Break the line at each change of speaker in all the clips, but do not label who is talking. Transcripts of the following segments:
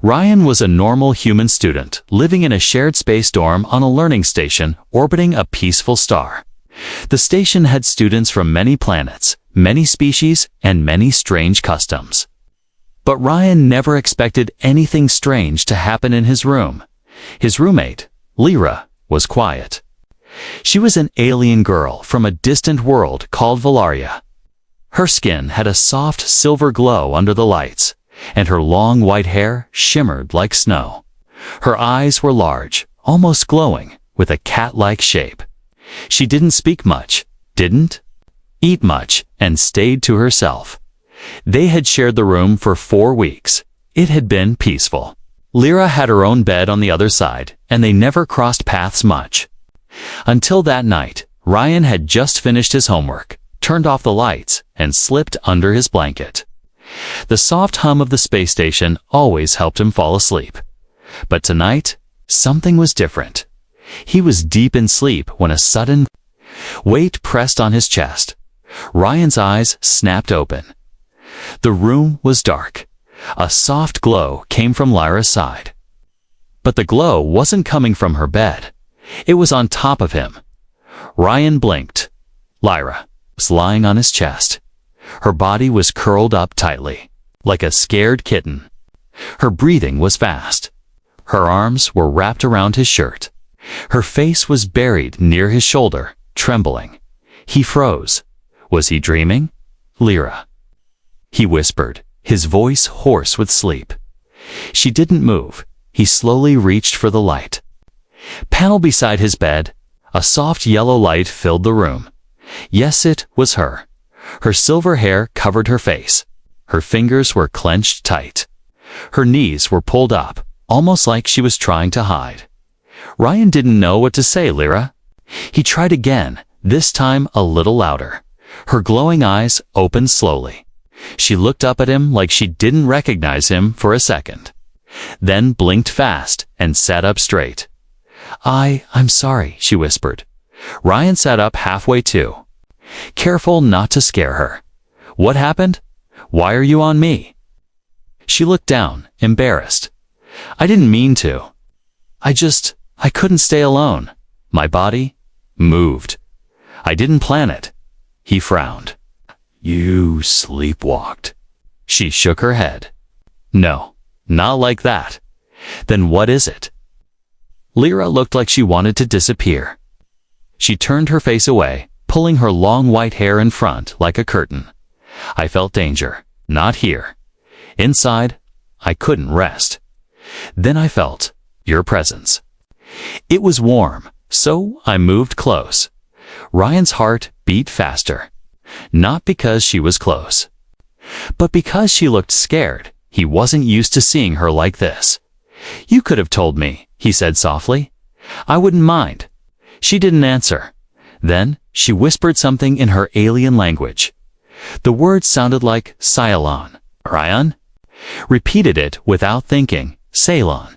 Ryan was a normal human student living in a shared space dorm on a learning station orbiting a peaceful star. The station had students from many planets, many species, and many strange customs. But Ryan never expected anything strange to happen in his room. His roommate, Lyra, was quiet. She was an alien girl from a distant world called Valaria. Her skin had a soft silver glow under the lights, and her long white hair shimmered like snow. Her eyes were large, almost glowing, with a cat-like shape. She didn't speak much, didn't eat much, and stayed to herself. They had shared the room for 4 weeks. It had been peaceful. Lyra had her own bed on the other side, and they never crossed paths much. Until that night, Ryan had just finished his homework, turned off the lights, and slipped under his blanket. The soft hum of the space station always helped him fall asleep. But tonight, something was different. He was deep in sleep when a sudden weight pressed on his chest. Ryan's eyes snapped open. The room was dark. A soft glow came from Lyra's side. But the glow wasn't coming from her bed. It was on top of him. Ryan blinked. Lyra was lying on his chest. Her body was curled up tightly, like a scared kitten. Her breathing was fast. Her arms were wrapped around his shirt. Her face was buried near his shoulder, trembling. He froze. Was he dreaming? Lyra. He whispered, his voice hoarse with sleep. She didn't move. He slowly reached for the light. Panel beside his bed, a soft yellow light filled the room. Yes, it was her. Her silver hair covered her face. Her fingers were clenched tight. Her knees were pulled up, almost like she was trying to hide. Ryan didn't know what to say, Lyra. He tried again, this time a little louder. Her glowing eyes opened slowly. She looked up at him like she didn't recognize him for a second. Then blinked fast and sat up straight. I'm sorry, she whispered. Ryan sat up halfway too, careful not to scare her. What happened? Why are you on me? She looked down, embarrassed. I didn't mean to. I couldn't stay alone. My body moved. I didn't plan it. He frowned. You sleepwalked. She shook her head. No, not like that. Then what is it? Lyra looked like she wanted to disappear. She turned her face away, pulling her long white hair in front like a curtain. I felt danger. Not here. Inside, I couldn't rest. Then I felt your presence. It was warm, so I moved close. Ryan's heart beat faster. Not because she was close, but because she looked scared. He wasn't used to seeing her like this. You could have told me, he said softly. I wouldn't mind. She didn't answer. Then she whispered something in her alien language. The words sounded like Ceylon. Ryan repeated it without thinking. Ceylon.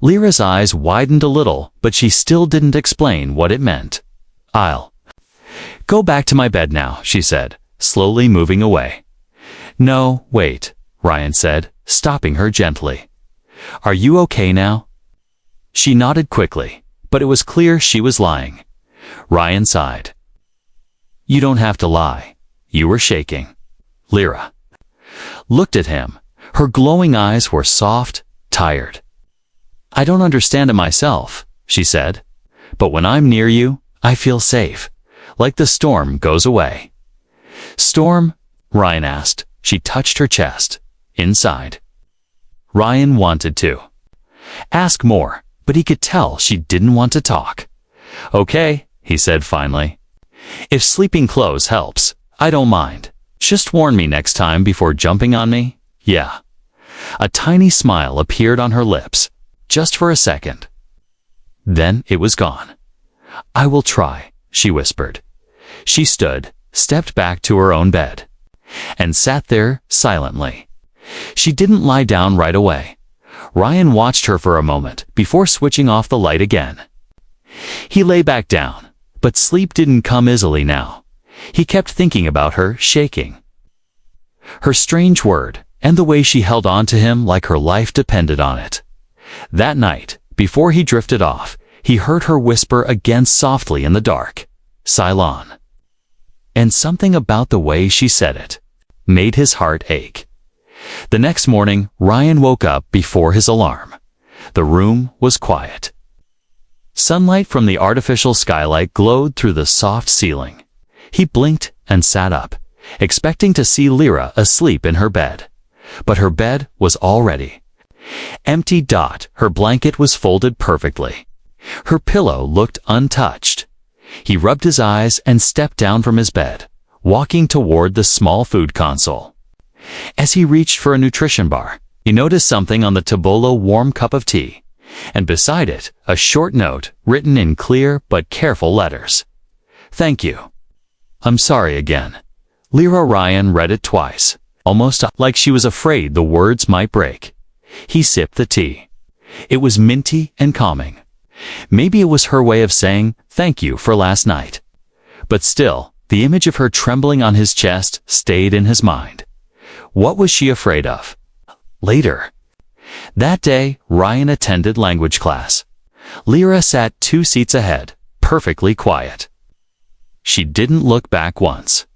Lyra's eyes widened a little, but she still didn't explain what it meant. I'll go back to my bed now, she said, slowly moving away. No, wait, Ryan said, stopping her gently. Are you okay now? She nodded quickly, but it was clear she was lying. Ryan sighed. You don't have to lie. You were shaking. Lyra looked at him. Her glowing eyes were soft, tired. I don't understand it myself, she said, but when I'm near you, I feel safe, like the storm goes away. Storm? Ryan asked. She touched her chest. Inside. Ryan wanted to ask more, but he could tell she didn't want to talk. Okay, he said finally. If sleeping close helps, I don't mind. Just warn me next time before jumping on me. Yeah. A tiny smile appeared on her lips, just for a second. Then it was gone. I will try, she whispered. She stood, stepped back to her own bed, and sat there silently. She didn't lie down right away. Ryan watched her for a moment before switching off the light again. He lay back down, but sleep didn't come easily now. He kept thinking about her, shaking. Her strange word, and the way she held on to him like her life depended on it. That night, before he drifted off, he heard her whisper again softly in the dark, "Cylon." And something about the way she said it made his heart ache. The next morning, Ryan woke up before his alarm. The room was quiet. Sunlight from the artificial skylight glowed through the soft ceiling. He blinked and sat up, expecting to see Lyra asleep in her bed. But her bed was already empty. Her blanket was folded perfectly. Her pillow looked untouched. He rubbed his eyes and stepped down from his bed, walking toward the small food console. As he reached for a nutrition bar, he noticed something on the tabolo warm cup of tea, and beside it, a short note written in clear but careful letters. "Thank you. I'm sorry again." Lyra. Ryan read it twice, almost like she was afraid the words might break. He sipped the tea. It was minty and calming. Maybe it was her way of saying thank you for last night. But still, the image of her trembling on his chest stayed in his mind. What was she afraid of? Later. That day, Ryan attended language class. Lyra sat 2 seats ahead, perfectly quiet. She didn't look back once.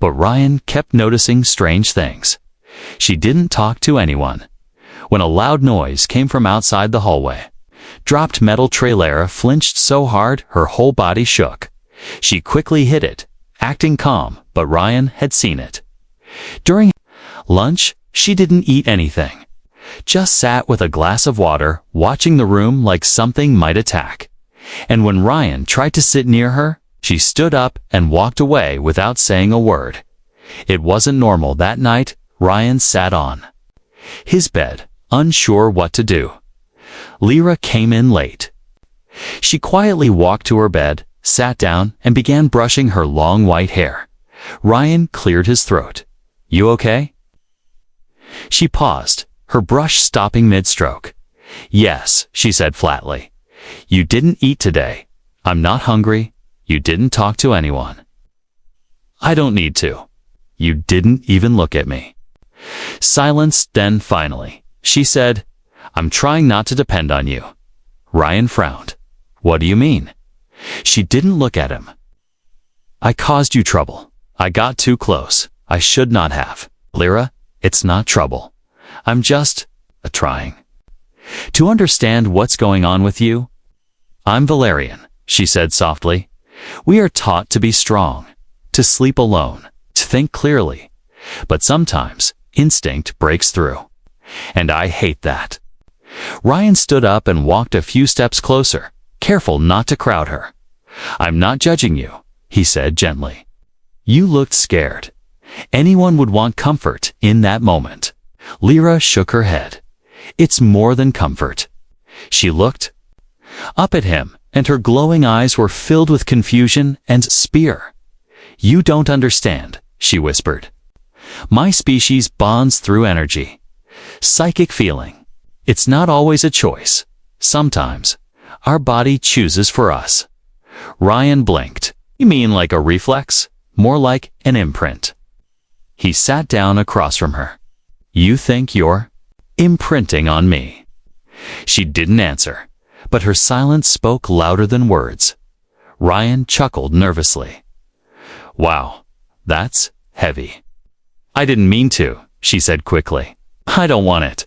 But Ryan kept noticing strange things. She didn't talk to anyone. When a loud noise came from outside the hallway, dropped metal tray, Lyra flinched so hard her whole body shook. She quickly hid it, acting calm, but Ryan had seen it. During lunch, she didn't eat anything. Just sat with a glass of water, watching the room like something might attack. And when Ryan tried to sit near her, she stood up and walked away without saying a word. It wasn't normal. That night, Ryan sat on his bed, unsure what to do. Lyra came in late. She quietly walked to her bed, sat down, and began brushing her long white hair. Ryan cleared his throat. "You okay?" She paused, her brush stopping mid-stroke. "Yes," she said flatly. "You didn't eat today. I'm not hungry. You didn't talk to anyone." "I don't need to." "You didn't even look at me." Silence. Then finally, she said, "I'm trying not to depend on you." Ryan frowned. "What do you mean?" She didn't look at him. "I caused you trouble. I got too close. I should not have." "Lyra, it's not trouble. I'm just trying to understand what's going on with you." "I'm Valerian," she said softly. "We are taught to be strong, to sleep alone, to think clearly. But sometimes instinct breaks through. And I hate that." Ryan stood up and walked a few steps closer, careful not to crowd her. "I'm not judging you," he said gently. "You looked scared. Anyone would want comfort in that moment." Lyra shook her head. "It's more than comfort." She looked up at him, and her glowing eyes were filled with confusion and fear. "You don't understand," she whispered. "My species bonds through energy. Psychic feeling. It's not always a choice. Sometimes, our body chooses for us." Ryan blinked. "You mean like a reflex? More like an imprint." He sat down across from her. "You think you're imprinting on me?" She didn't answer, but her silence spoke louder than words. Ryan chuckled nervously. "Wow, that's heavy." "I didn't mean to," she said quickly. "I don't want it.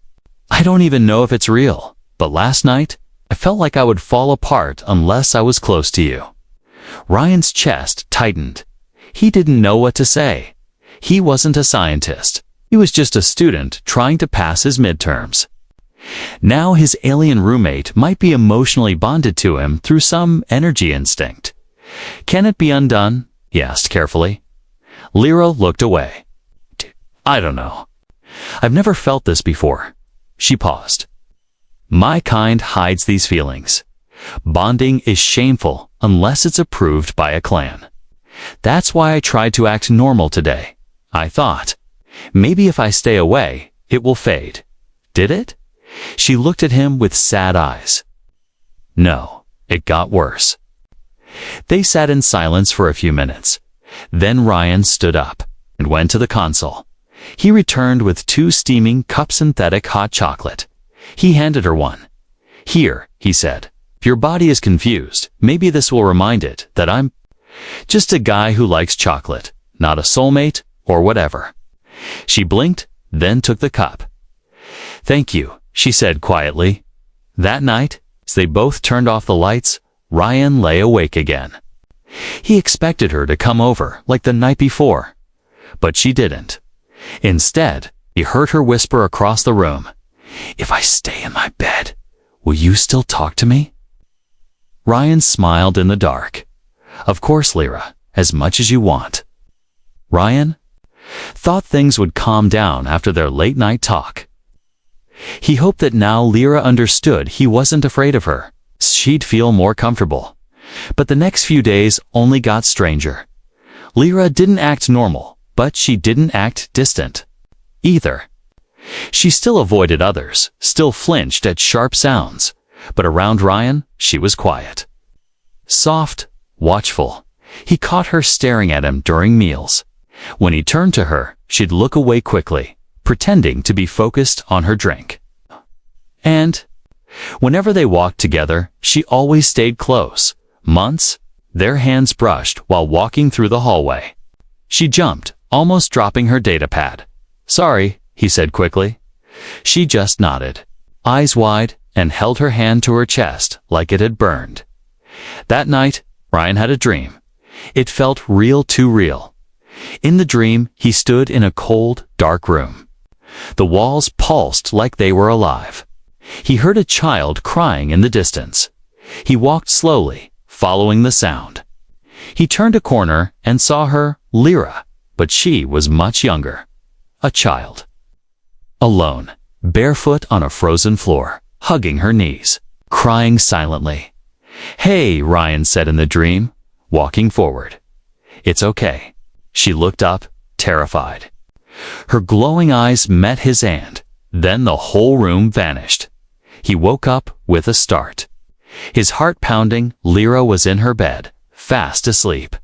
I don't even know if it's real, but last night, I felt like I would fall apart unless I was close to you." Ryan's chest tightened. He didn't know what to say. He wasn't a scientist. He was just a student trying to pass his midterms. Now his alien roommate might be emotionally bonded to him through some energy instinct. "Can it be undone?" he asked carefully. Lyra looked away. "I don't know. I've never felt this before." She paused. "My kind hides these feelings. Bonding is shameful unless it's approved by a clan. That's why I tried to act normal today. I thought, maybe if I stay away, it will fade. Did it?" She looked at him with sad eyes. "No, it got worse." They sat in silence for a few minutes. Then Ryan stood up and went to the console. He returned with 2 steaming cup synthetic hot chocolate. He handed her one. "Here," he said. "If your body is confused, maybe this will remind it that I'm just a guy who likes chocolate, not a soulmate or whatever." She blinked, then took the cup. "Thank you," she said quietly. That night, as they both turned off the lights, Ryan lay awake again. He expected her to come over like the night before, but she didn't. Instead, he heard her whisper across the room, "If I stay in my bed, will you still talk to me?" Ryan smiled in the dark. "Of course, Lyra, as much as you want." Ryan thought things would calm down after their late-night talk. He hoped that now Lyra understood he wasn't afraid of her. She'd feel more comfortable. But the next few days only got stranger. Lyra didn't act normal, but she didn't act distant either. She still avoided others, still flinched at sharp sounds, but around Ryan, she was quiet. Soft, watchful. He caught her staring at him during meals. When he turned to her, she'd look away quickly, pretending to be focused on her drink. And whenever they walked together, she always stayed close. Months, their hands brushed while walking through the hallway. She jumped, almost dropping her data pad. "Sorry," he said quickly. She just nodded, eyes wide, and held her hand to her chest like it had burned. That night, Ryan had a dream. It felt real, too real. In the dream, he stood in a cold, dark room. The walls pulsed like they were alive. He heard a child crying in the distance. He walked slowly, following the sound. He turned a corner and saw her, Lyra, but she was much younger. A child. Alone, barefoot on a frozen floor, hugging her knees, crying silently. "Hey," Ryan said in the dream, walking forward. "It's okay." She looked up, terrified. Her glowing eyes met his and then the whole room vanished. He woke up with a start. His heart pounding, Lyra was in her bed, fast asleep.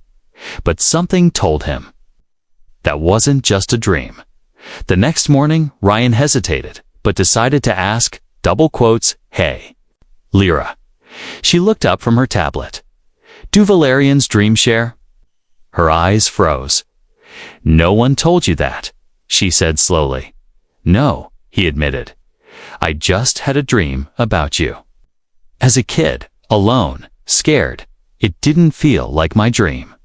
But something told him that wasn't just a dream. The next morning, Ryan hesitated, but decided to ask, double quotes, "Hey, Lyra." She looked up from her tablet. "Do Valerians dream share?" Her eyes froze. "No one told you that," she said slowly. "No," he admitted. "I just had a dream about you. As a kid, alone, scared, it didn't feel like my dream."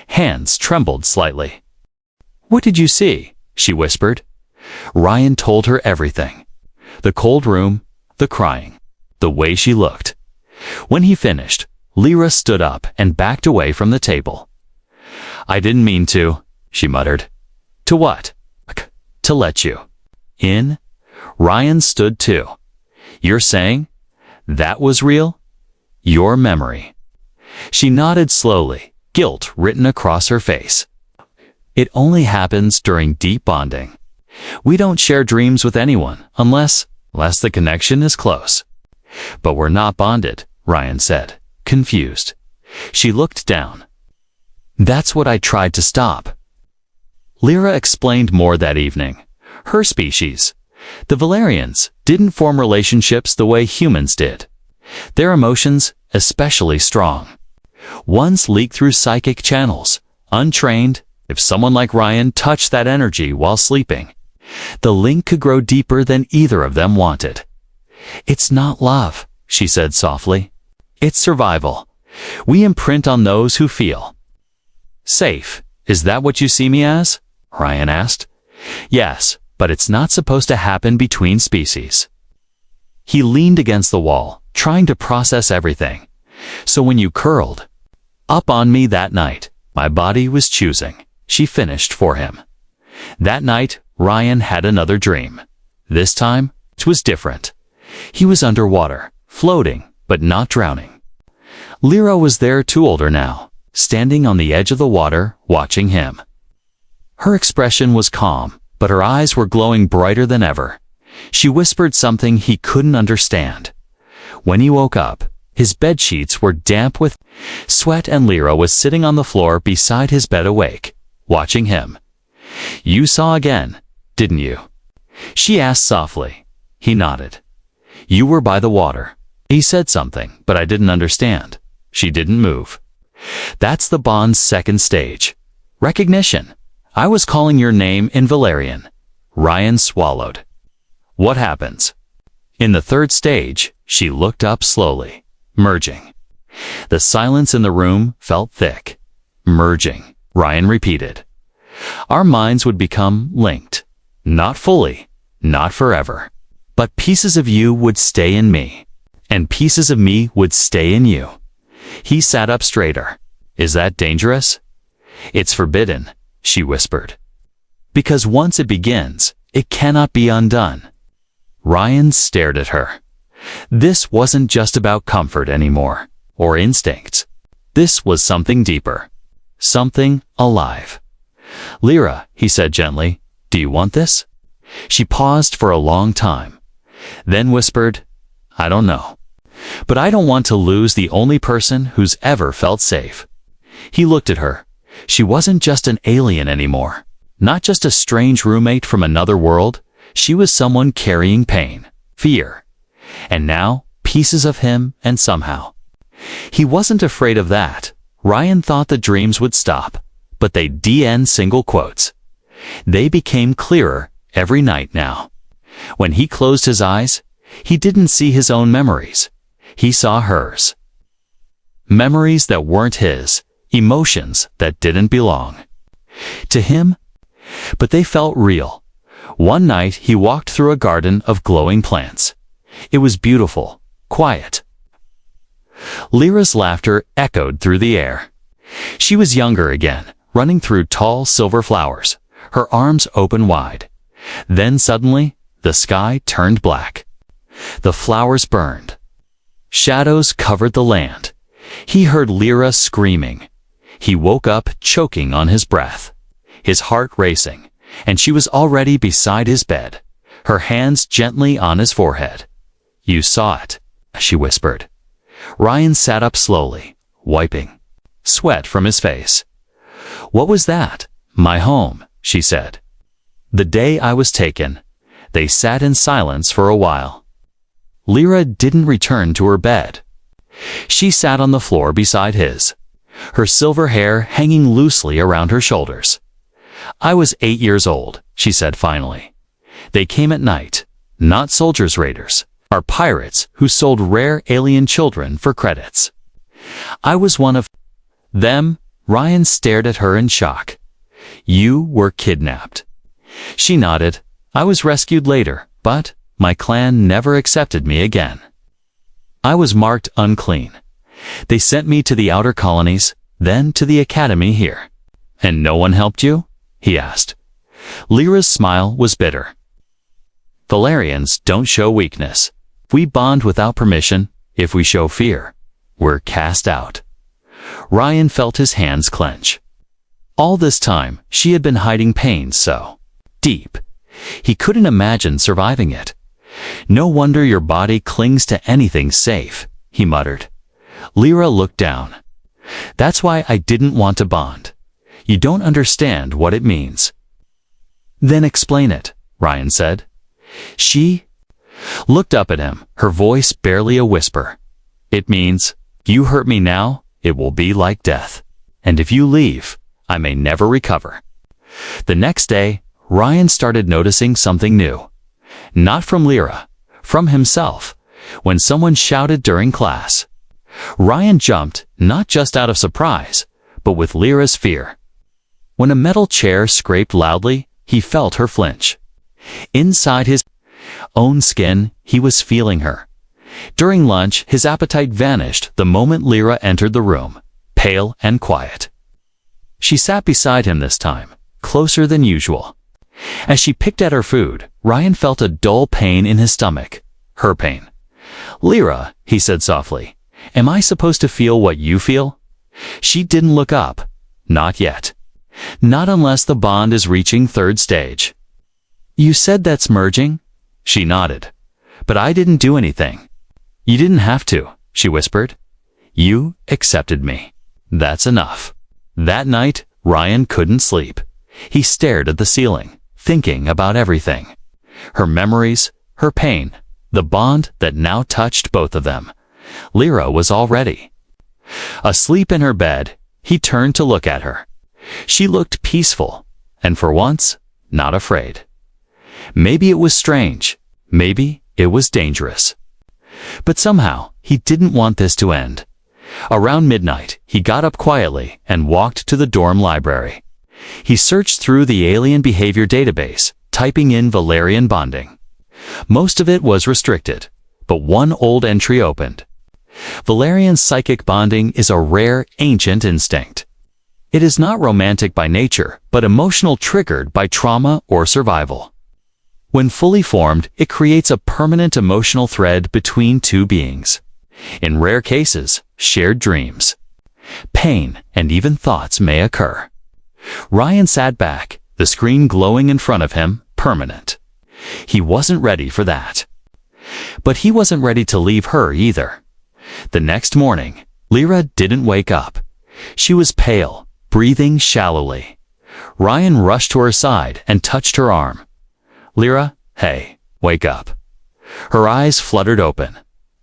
Hands trembled slightly. "What did you see?" she whispered. Ryan told her everything. The cold room, the crying, the way she looked. When he finished, Lyra stood up and backed away from the table. "I didn't mean to," she muttered. "To what?" "To let you in." Ryan stood too. "You're saying that was real? Your memory?" She nodded slowly, guilt written across her face. "It only happens during deep bonding. We don't share dreams with anyone unless the connection is close." "But we're not bonded," Ryan said, confused. She looked down. "That's what I tried to stop." Lyra explained more that evening. Her species, the Valerians, didn't form relationships the way humans did. Their emotions, especially strong, ones leaked through psychic channels. Untrained, if someone like Ryan touched that energy while sleeping, the link could grow deeper than either of them wanted. "It's not love," she said softly. "It's survival. We imprint on those who feel safe." "Is that what you see me as?" Ryan asked. "Yes, but it's not supposed to happen between species." He leaned against the wall, trying to process everything. "So when you curled up on me that night, my body was choosing," she finished for him. That night, Ryan had another dream. This time, it was different. He was underwater, floating, but not drowning. Lyra was there too, older now, standing on the edge of the water, watching him. Her expression was calm, but her eyes were glowing brighter than ever. She whispered something he couldn't understand. When he woke up, his bedsheets were damp with sweat and Lyra was sitting on the floor beside his bed awake, watching him. You saw again, didn't you? She asked softly. He nodded. You were by the water. He said something, but I didn't understand. She didn't move. That's the bond's second stage. Recognition. I was calling your name in Valerian. Ryan swallowed. What happens? In the third stage, she looked up slowly, merging. The silence in the room felt thick. Merging, Ryan repeated. Our minds would become linked. Not fully, not forever. But pieces of you would stay in me, and pieces of me would stay in you. He sat up straighter. Is that dangerous? It's forbidden, she whispered. Because once it begins, it cannot be undone. Ryan stared at her. This wasn't just about comfort anymore, or instincts. This was something deeper. Something alive. Lyra, he said gently, do you want this? She paused for a long time, then whispered, I don't know. But I don't want to lose the only person who's ever felt safe. He looked at her. She wasn't just an alien anymore. Not just a strange roommate from another world. She was someone carrying pain, fear, and now pieces of him and somehow. He wasn't afraid of that. Ryan thought the dreams would stop, but they DN single quotes. They became clearer every night now. When he closed his eyes, he didn't see his own memories. He saw hers. Memories that weren't his, emotions that didn't belong to him, but they felt real. One night he walked through a garden of glowing plants. It was beautiful, quiet. Lyra's laughter echoed through the air. She was younger again, running through tall silver flowers, her arms open wide. Then suddenly, the sky turned black. The flowers burned. Shadows covered the land. He heard Lyra screaming. He woke up choking on his breath, his heart racing, and she was already beside his bed, her hands gently on his forehead. You saw it, she whispered. Ryan sat up slowly, wiping sweat from his face. What was that? My home, she said. The day I was taken. They sat in silence for a while. Lyra didn't return to her bed. She sat on the floor beside his, her silver hair hanging loosely around her shoulders. I was 8 years old, she said finally. They came at night, not soldiers raiders, or pirates who sold rare alien children for credits. I was one of them. Ryan stared at her in shock. You were kidnapped. She nodded. I was rescued later, but my clan never accepted me again. I was marked unclean. They sent me to the outer colonies, then to the academy here. And no one helped you? He asked. Lyra's smile was bitter. Valerians don't show weakness. We bond without permission. If we show fear, we're cast out. Ryan felt his hands clench. All this time, she had been hiding pain so deep. He couldn't imagine surviving it. No wonder your body clings to anything safe, he muttered. Lyra looked down. That's why I didn't want to bond. You don't understand what it means. Then explain it, Ryan said. She looked up at him, her voice barely a whisper. It means, you hurt me now, it will be like death. And if you leave, I may never recover. The next day, Ryan started noticing something new. Not from Lyra, from himself, when someone shouted during class. Ryan jumped, not just out of surprise, but with Lyra's fear. When a metal chair scraped loudly, he felt her flinch. Inside his own skin, he was feeling her. During lunch, his appetite vanished the moment Lyra entered the room, pale and quiet. She sat beside him this time, closer than usual. As she picked at her food, Ryan felt a dull pain in his stomach, her pain. Lyra, he said softly, am I supposed to feel what you feel? She didn't look up. Not yet. Not unless the bond is reaching third stage. You said that's merging? She nodded. But I didn't do anything. You didn't have to, she whispered. You accepted me. That's enough. That night, Ryan couldn't sleep. He stared at the ceiling, thinking about everything. Her memories, her pain, the bond that now touched both of them. Lyra was all ready. Asleep in her bed, he turned to look at her. She looked peaceful, and for once, not afraid. Maybe it was strange. Maybe it was dangerous. But somehow, he didn't want this to end. Around midnight, he got up quietly and walked to the dorm library. He searched through the alien behavior database, typing in Valerian bonding. Most of it was restricted, but one old entry opened. Valerian psychic bonding is a rare, ancient instinct. It is not romantic by nature, but emotional, triggered by trauma or survival. When fully formed, it creates a permanent emotional thread between two beings. In rare cases, shared dreams, pain, and even thoughts may occur. Ryan sat back, the screen glowing in front of him, permanent. He wasn't ready for that. But he wasn't ready to leave her either. The next morning, Lyra didn't wake up. She was pale, breathing shallowly. Ryan rushed to her side and touched her arm. "Lyra, hey, wake up." Her eyes fluttered open.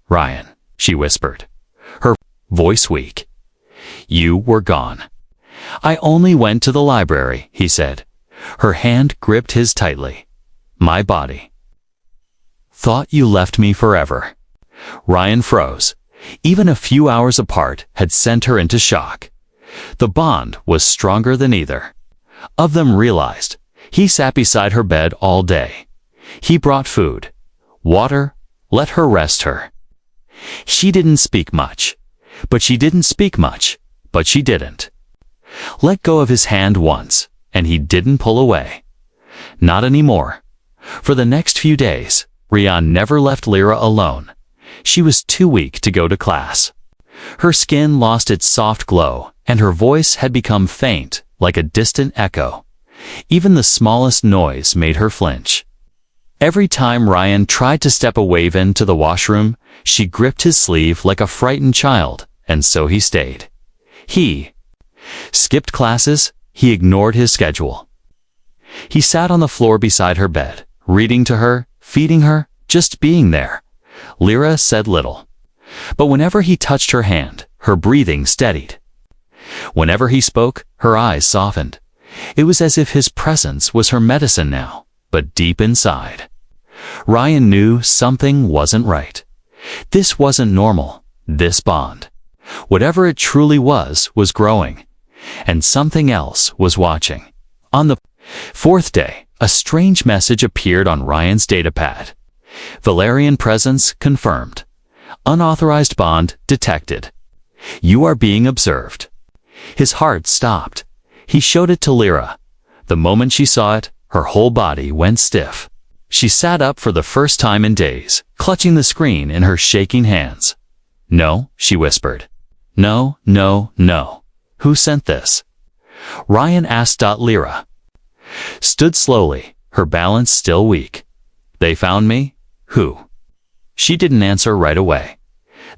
"Ryan," she whispered, her voice weak. "You were gone." "I only went to the library," he said. Her hand gripped his tightly. "My body." "Thought you left me forever." Ryan froze. Even a few hours apart had sent her into shock. The bond was stronger than either of them realized. He sat beside her bed all day. He brought food, water, let her rest her. She didn't speak much, but she didn't. Let go of his hand once, and he didn't pull away. Not anymore. For the next few days, Ryan never left Lyra alone. She was too weak to go to class. Her skin lost its soft glow, and her voice had become faint, like a distant echo. Even the smallest noise made her flinch. Every time Ryan tried to step away into the washroom, she gripped his sleeve like a frightened child, and so he stayed. He skipped classes, he ignored his schedule. He sat on the floor beside her bed, reading to her, feeding her, just being there. Lyra said little. But whenever he touched her hand, her breathing steadied. Whenever he spoke, her eyes softened. It was as if his presence was her medicine now, but deep inside. Ryan knew something wasn't right. This wasn't normal, this bond. Whatever it truly was growing. And something else was watching. On the fourth day, a strange message appeared on Ryan's datapad. Valerian presence confirmed. Unauthorized bond detected. You are being observed. His heart stopped. He showed it to Lyra. The moment she saw it, her whole body went stiff. She sat up for the first time in days, clutching the screen in her shaking hands. "No," she whispered. "No, no, no. Who sent this?" Ryan asked. Lyra stood slowly, her balance still weak. "They found me." "Who?" She didn't answer right away.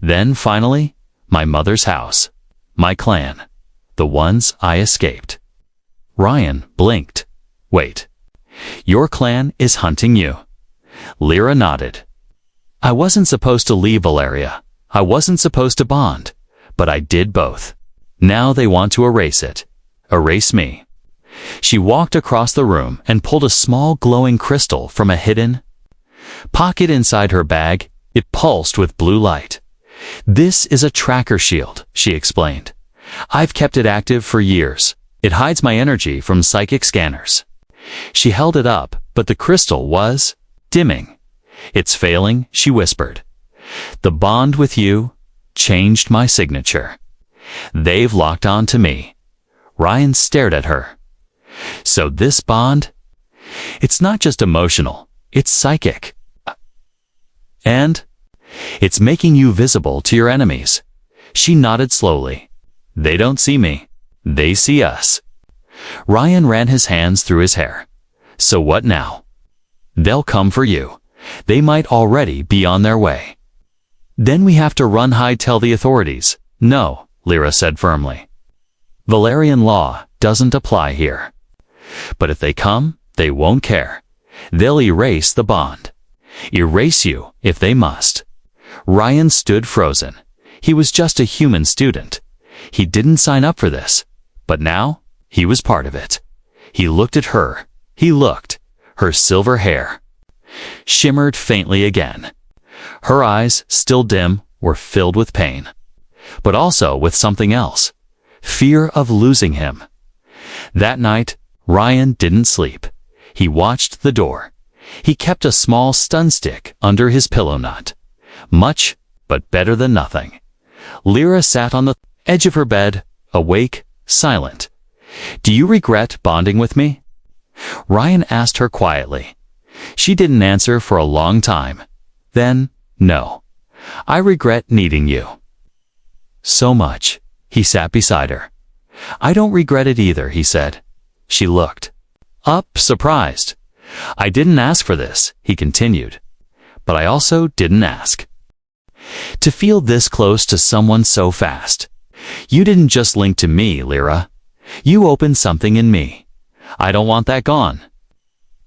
Then finally, "My mother's house. My clan. The ones I escaped." Ryan blinked. "Wait. Your clan is hunting you?" Lyra nodded. "I wasn't supposed to leave Valeria. I wasn't supposed to bond. But I did both. Now they want to erase it. Erase me." She walked across the room and pulled a small glowing crystal from a hidden pocket inside her bag. It pulsed with blue light. "This is a tracker shield," she explained. "I've kept it active for years. It hides my energy from psychic scanners." She held it up, but the crystal was dimming. "It's failing," she whispered. "The bond with you changed my signature. They've locked on to me." Ryan stared at her. "So this bond? It's not just emotional, it's psychic. And it's making you visible to your enemies." She nodded slowly. "They don't see me. They see us." Ryan ran his hands through his hair. "So what now?" "They'll come for you. They might already be on their way." "Then we have to run hide, tell the authorities." "No," Lyra said firmly. "Valerian law doesn't apply here." But if they come, they won't care. They'll erase the bond. Erase you if they must. Ryan stood frozen. He was just a human student. He didn't sign up for this. But now, he was part of it. He looked at her. He looked. Her silver hair shimmered faintly again. Her eyes, still dim, were filled with pain. But also with something else. Fear of losing him. That night, Ryan didn't sleep. He watched the door. He kept a small stun stick under his pillow knot. Much, but better than nothing. Lyra sat on the edge of her bed, awake, silent. "Do you regret bonding with me?" Ryan asked her quietly. She didn't answer for a long time. Then, "No. I regret needing you." "So much." He sat beside her. "I don't regret it either," he said. She looked up, surprised. "I didn't ask for this," he continued. "But I also didn't ask. To feel this close to someone so fast. You didn't just link to me, Lyra. You opened something in me. I don't want that gone."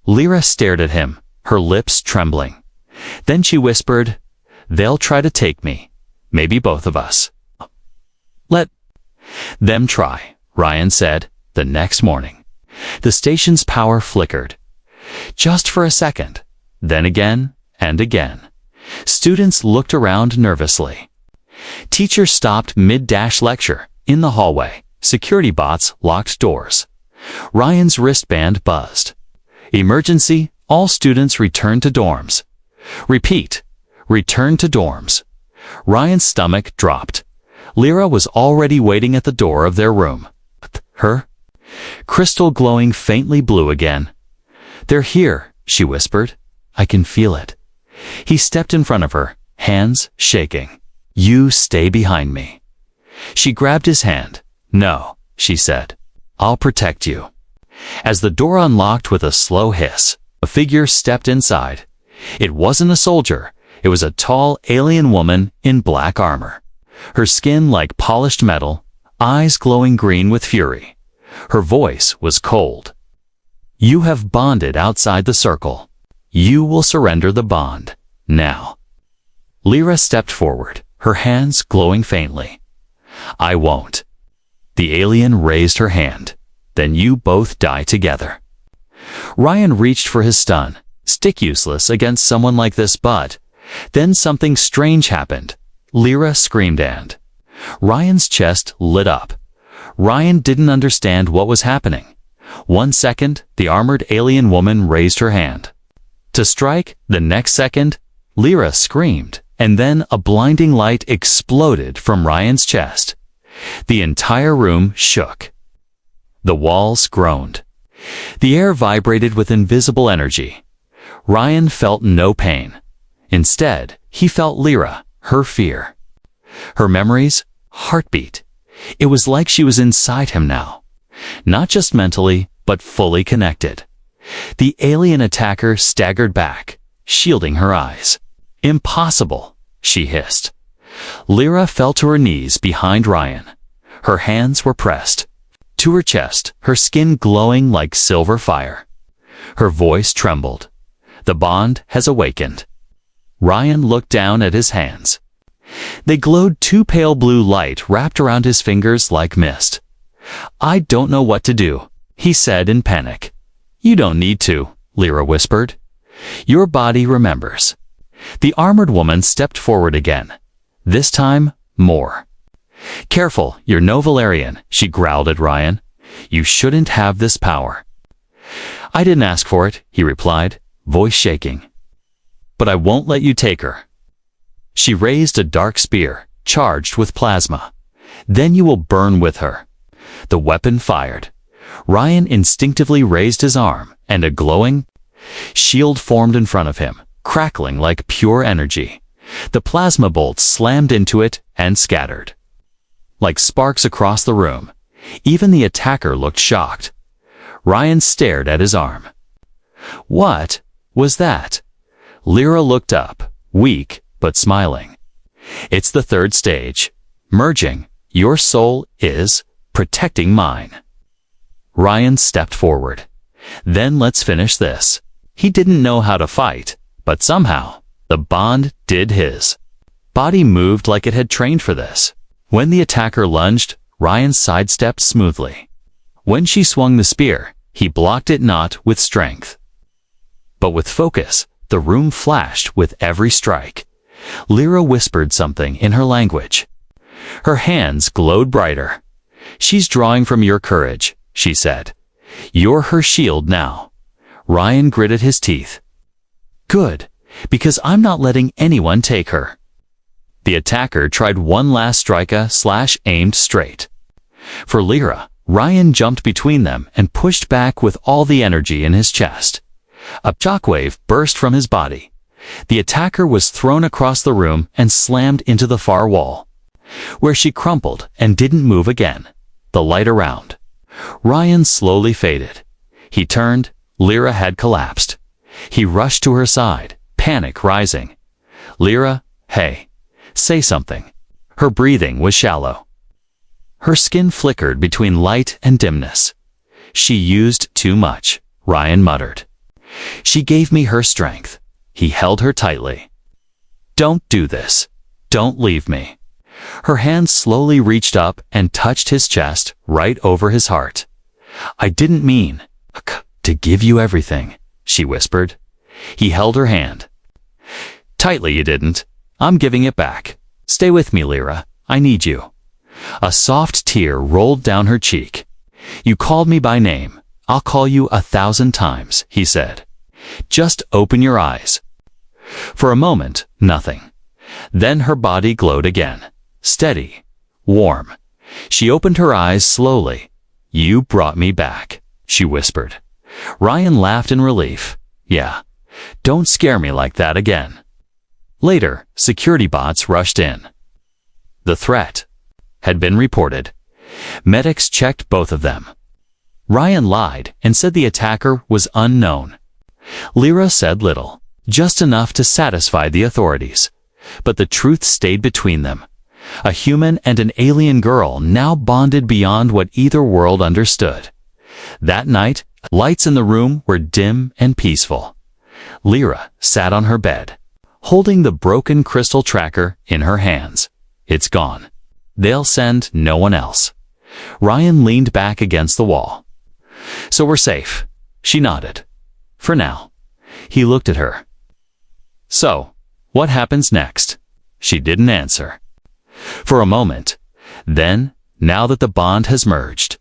Lyra stared at him, her lips trembling. Then she whispered, "They'll try to take me. Maybe both of us." "Let them try," Ryan said, the next morning. The station's power flickered. Just for a second, then again and again. Students looked around nervously. Teacher stopped mid-dash lecture. In the hallway, security bots locked doors. Ryan's wristband buzzed. "Emergency, all students return to dorms." "Repeat, return to dorms." Ryan's stomach dropped. Lyra was already waiting at the door of their room. Her crystal glowing faintly blue again. "They're here," she whispered. "I can feel it." He stepped in front of her, hands shaking. "You stay behind me." She grabbed his hand. "No," she said. "I'll protect you." As the door unlocked with a slow hiss, a figure stepped inside. It wasn't a soldier. It was a tall alien woman in black armor. Her skin like polished metal, eyes glowing green with fury. Her voice was cold. "You have bonded outside the circle. You will surrender the bond, now." Lyra stepped forward, her hands glowing faintly. "I won't." The alien raised her hand. "Then you both die together." Ryan reached for his stun, stick useless against someone like this, but then something strange happened. Lyra screamed and Ryan's chest lit up. Ryan didn't understand what was happening. 1 second, the armored alien woman raised her hand to strike. The next second, Lyra screamed, and then a blinding light exploded from Ryan's chest. The entire room shook. The walls groaned. The air vibrated with invisible energy. Ryan felt no pain. Instead, he felt Lyra, her fear. Her memories, heartbeat. It was like she was inside him now. Not just mentally, but fully connected. The alien attacker staggered back, shielding her eyes. "Impossible," she hissed. Lyra fell to her knees behind Ryan. Her hands were pressed to her chest, her skin glowing like silver fire. Her voice trembled. "The bond has awakened." Ryan looked down at his hands. They glowed two pale blue light wrapped around his fingers like mist. "I don't know what to do," he said in panic. "You don't need to," Lyra whispered. "Your body remembers." The armored woman stepped forward again. This time, more. "Careful, you're no Valerian," she growled at Ryan. "You shouldn't have this power." "I didn't ask for it," he replied, voice shaking. "But I won't let you take her." She raised a dark spear, charged with plasma. "Then you will burn with her." The weapon fired. Ryan instinctively raised his arm, and a glowing shield formed in front of him, crackling like pure energy. The plasma bolts slammed into it and scattered like sparks across the room. Even the attacker looked shocked. Ryan stared at his arm. "What was that?" Lyra looked up, weak but smiling. "It's the third stage. Merging. Your soul is protecting mine." Ryan stepped forward. Then let's finish this. He didn't know how to fight, but somehow, the Bond did his. Body moved like it had trained for this. When the attacker lunged, Ryan sidestepped smoothly. When she swung the spear, he blocked it not with strength, but with focus. The room flashed with every strike. Lyra whispered something in her language. Her hands glowed brighter. She's drawing from your courage, she said. You're her shield now. Ryan gritted his teeth. Good, because I'm not letting anyone take her. The attacker tried one last strike/aimed straight. For Lyra, Ryan jumped between them and pushed back with all the energy in his chest. A shockwave burst from his body. The attacker was thrown across the room and slammed into the far wall, where she crumpled and didn't move again. The light around Ryan slowly faded. He turned. Lyra had collapsed. He rushed to her side, panic rising. Lyra, hey, say something. Her breathing was shallow. Her skin flickered between light and dimness. She used too much, Ryan muttered. She gave me her strength. He held her tightly. Don't do this. Don't leave me. Her hand slowly reached up and touched his chest, right over his heart. I didn't mean to give you everything, she whispered. He held her hand. Tightly, you didn't. I'm giving it back. Stay with me, Lyra. I need you. A soft tear rolled down her cheek. You called me by name. I'll call you 1,000 times, he said. Just open your eyes. For a moment, nothing. Then her body glowed again. Steady. Warm. She opened her eyes slowly. You brought me back, she whispered. Ryan laughed in relief. Yeah. Don't scare me like that again. Later, security bots rushed in. The threat had been reported. Medics checked both of them. Ryan lied and said the attacker was unknown. Lyra said little, just enough to satisfy the authorities. But the truth stayed between them. A human and an alien girl now bonded beyond what either world understood. That night, lights in the room were dim and peaceful. Lyra sat on her bed, holding the broken crystal tracker in her hands. It's gone. They'll send no one else. Ryan leaned back against the wall. So we're safe, she nodded. For now. He looked at her. So, what happens next? She didn't answer. For a moment. Then, now that the bond has merged,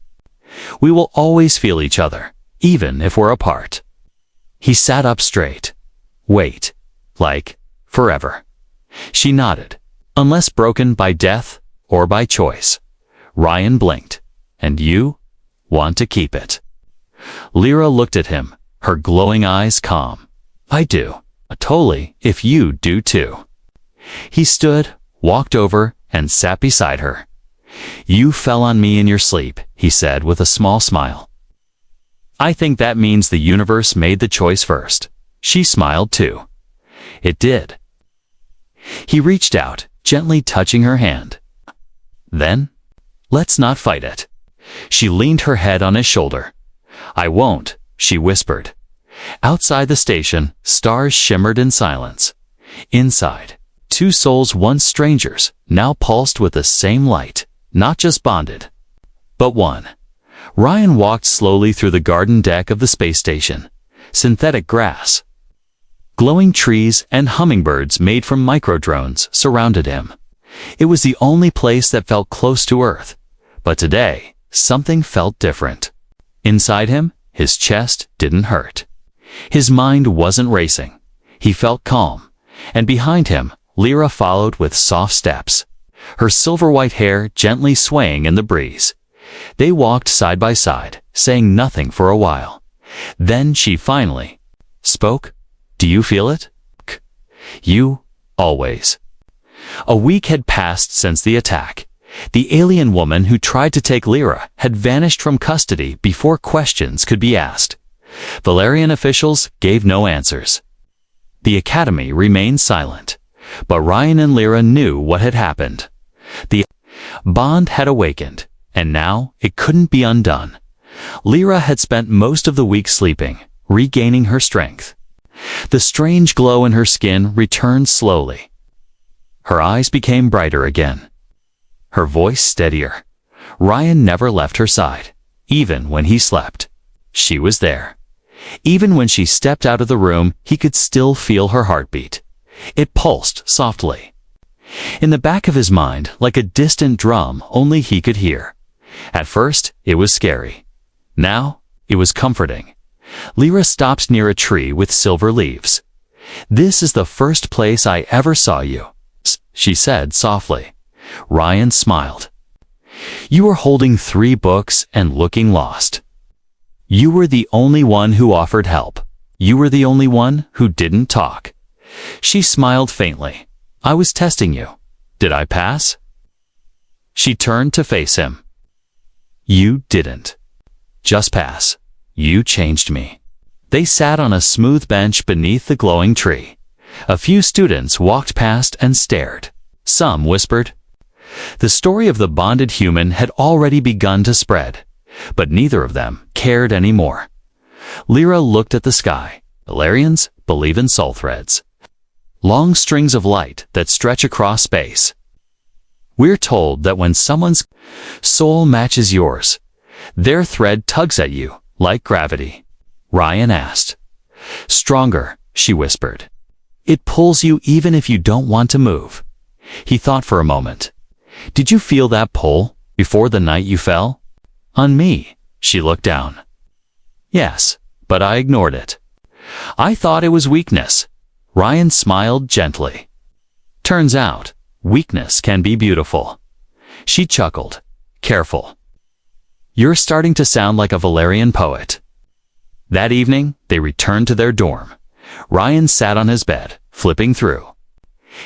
we will always feel each other, even if we're apart. He sat up straight. Wait. Like, forever. She nodded. Unless broken by death or by choice. Ryan blinked. And you want to keep it. Lyra looked at him, her glowing eyes calm. I do. Totally, if you do too. He stood, walked over, and sat beside her. You fell on me in your sleep, he said with a small smile. I think that means the universe made the choice first. She smiled too. It did. He reached out, gently touching her hand. Then, let's not fight it. She leaned her head on his shoulder. I won't, she whispered. Outside the station, stars shimmered in silence. Inside, two souls once strangers, now pulsed with the same light, not just bonded, but one. Ryan walked slowly through the garden deck of the space station. Synthetic grass, glowing trees, and hummingbirds made from microdrones surrounded him. It was the only place that felt close to Earth. But today, something felt different. Inside him, his chest didn't hurt. His mind wasn't racing. He felt calm. And behind him, Lyra followed with soft steps, her silver-white hair gently swaying in the breeze. They walked side by side, saying nothing for a while. Then she finally spoke. Do you feel it? You, always. A week had passed since the attack. The alien woman who tried to take Lyra had vanished from custody before questions could be asked. Valerian officials gave no answers. The academy remained silent, but Ryan and Lyra knew what had happened. The bond had awakened, and now it couldn't be undone. Lyra had spent most of the week sleeping, regaining her strength. The strange glow in her skin returned slowly. Her eyes became brighter again. Her voice steadier. Ryan never left her side, even when he slept. She was there. Even when she stepped out of the room, he could still feel her heartbeat. It pulsed softly. In the back of his mind, like a distant drum only he could hear. At first, it was scary. Now, it was comforting. Lyra stopped near a tree with silver leaves. "This is the first place I ever saw you," she said softly. Ryan smiled. "You were holding 3 books and looking lost. You were the only one who offered help. You were the only one who didn't talk." She smiled faintly. "I was testing you. Did I pass?" She turned to face him. "You didn't. Just pass. You changed me." They sat on a smooth bench beneath the glowing tree. A few students walked past and stared. Some whispered. The story of the bonded human had already begun to spread, but neither of them cared anymore. Lyra looked at the sky. Valerians believe in soul threads. Long strings of light that stretch across space. We're told that when someone's soul matches yours, their thread tugs at you like gravity. Ryan asked. "Stronger," she whispered. "It pulls you even if you don't want to move." He thought for a moment. "Did you feel that pull before the night you fell?" "On me." She looked down. "Yes, but I ignored it. I thought it was weakness." Ryan smiled gently. "Turns out, weakness can be beautiful." She chuckled. "Careful. You're starting to sound like a Valerian poet." That evening, they returned to their dorm. Ryan sat on his bed, flipping through.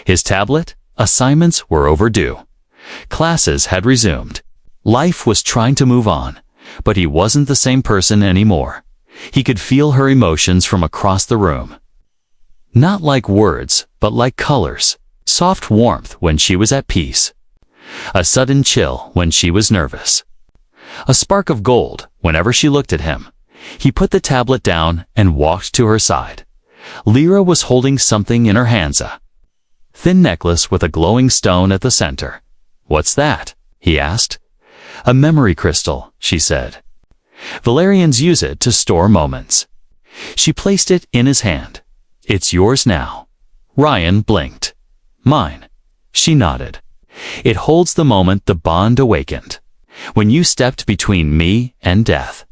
His tablet, assignments were overdue. Classes had resumed. Life was trying to move on, but he wasn't the same person anymore. He could feel her emotions from across the room. Not like words, but like colors. Soft warmth when she was at peace. A sudden chill when she was nervous. A spark of gold whenever she looked at him. He put the tablet down and walked to her side. Lyra was holding something in her hands, a thin necklace with a glowing stone at the center. "What's that?" he asked. "A memory crystal," she said. "Valerians use it to store moments." She placed it in his hand. "It's yours now." Ryan blinked. "Mine." She nodded. "It holds the moment the bond awakened. When you stepped between me and death."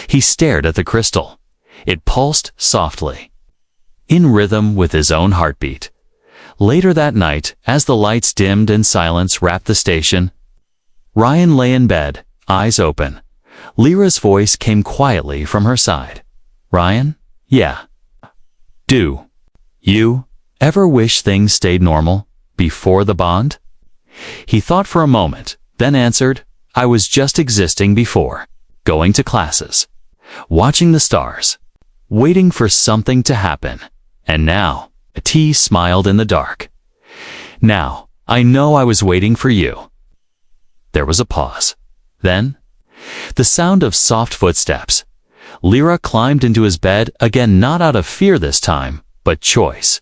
He stared at the crystal. It pulsed softly, in rhythm with his own heartbeat. Later that night, as the lights dimmed and silence wrapped the station, Ryan lay in bed, eyes open. Lyra's voice came quietly from her side. "Ryan? Yeah. Do you ever wish things stayed normal before the bond?" He thought for a moment, then answered, "I was just existing before. Going to classes, watching the stars, waiting for something to happen. And now," T smiled in the dark. "Now, I know I was waiting for you." There was a pause. Then, the sound of soft footsteps. Lyra climbed into his bed, again not out of fear this time, but choice.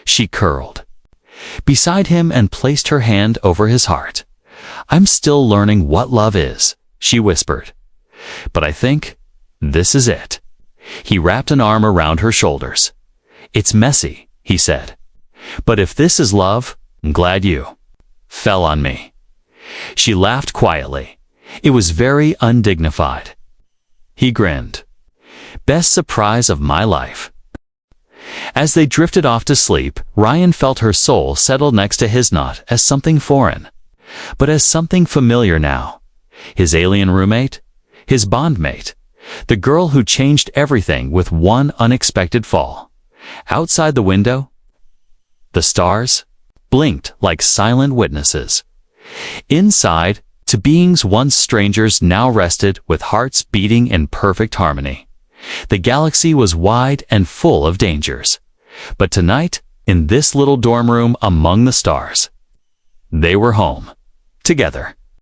She curled beside him and placed her hand over his heart. "I'm still learning what love is," she whispered. "But I think this is it." He wrapped an arm around her shoulders. "It's messy," he said. "But if this is love, I'm glad you fell on me." She laughed quietly. It was very undignified. He grinned. "Best surprise of my life." As they drifted off to sleep, Ryan felt her soul settle next to his, not as something foreign, but as something familiar now. His alien roommate, his bondmate, the girl who changed everything with one unexpected fall. Outside the window, the stars blinked like silent witnesses. Inside, two beings once strangers now rested with hearts beating in perfect harmony. The galaxy was wide and full of dangers. But tonight, in this little dorm room among the stars, they were home, together.